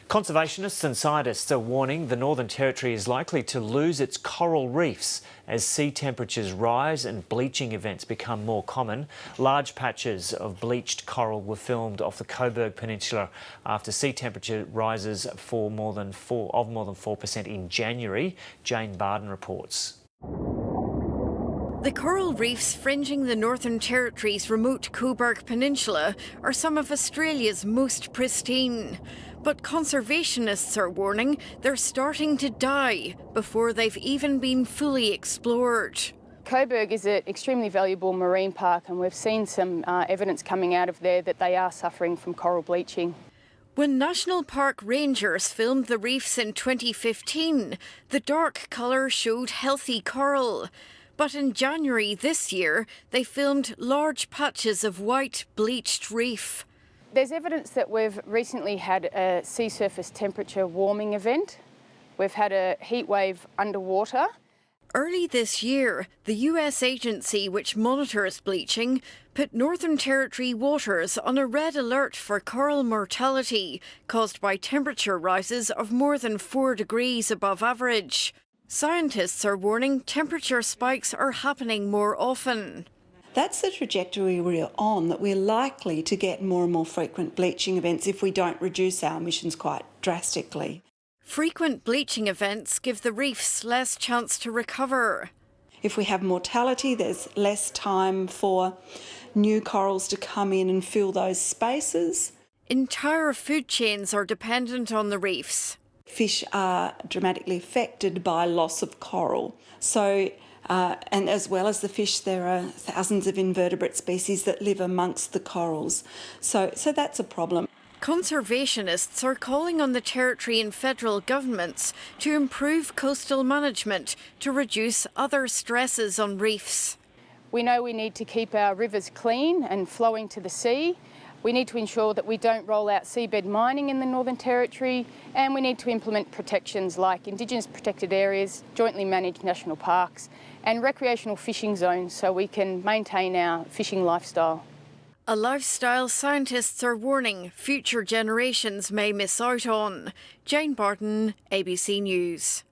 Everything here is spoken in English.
Conservationists and scientists are warning the Northern Territory is likely to lose its coral reefs as sea temperatures rise and bleaching events become more common. Large patches of bleached coral were filmed off the Cobourg Peninsula after sea temperature rises for more than 4% in January. Jane Bardon reports. The coral reefs fringing the Northern Territory's remote Cobourg Peninsula are some of Australia's most pristine. But conservationists are warning they're starting to die before they've even been fully explored. Cobourg is an extremely valuable marine park, and we've seen some evidence coming out of there that they are suffering from coral bleaching. When National Park rangers filmed the reefs in 2015, the dark colour showed healthy coral. But in January this year, they filmed large patches of white bleached reef. There's evidence that we've recently had a sea surface temperature warming event. We've had a heat wave underwater. Early this year, the US agency which monitors bleaching put Northern Territory waters on a red alert for coral mortality caused by temperature rises of more than 4 degrees above average. Scientists are warning temperature spikes are happening more often. That's the trajectory we're on, that we're likely to get more and more frequent bleaching events if we don't reduce our emissions quite drastically. Frequent bleaching events give the reefs less chance to recover. If we have mortality, there's less time for new corals to come in and fill those spaces. Entire food chains are dependent on the reefs. Fish are dramatically affected by loss of coral. And as well as the fish, there are thousands of invertebrate species that live amongst the corals. So that's a problem. Conservationists are calling on the Territory and federal governments to improve coastal management to reduce other stresses on reefs. We know we need to keep our rivers clean and flowing to the sea. We need to ensure that we don't roll out seabed mining in the Northern Territory, and we need to implement protections like Indigenous protected areas, jointly managed national parks and recreational fishing zones so we can maintain our fishing lifestyle. A lifestyle scientists are warning future generations may miss out on. Jane Bardon, ABC News.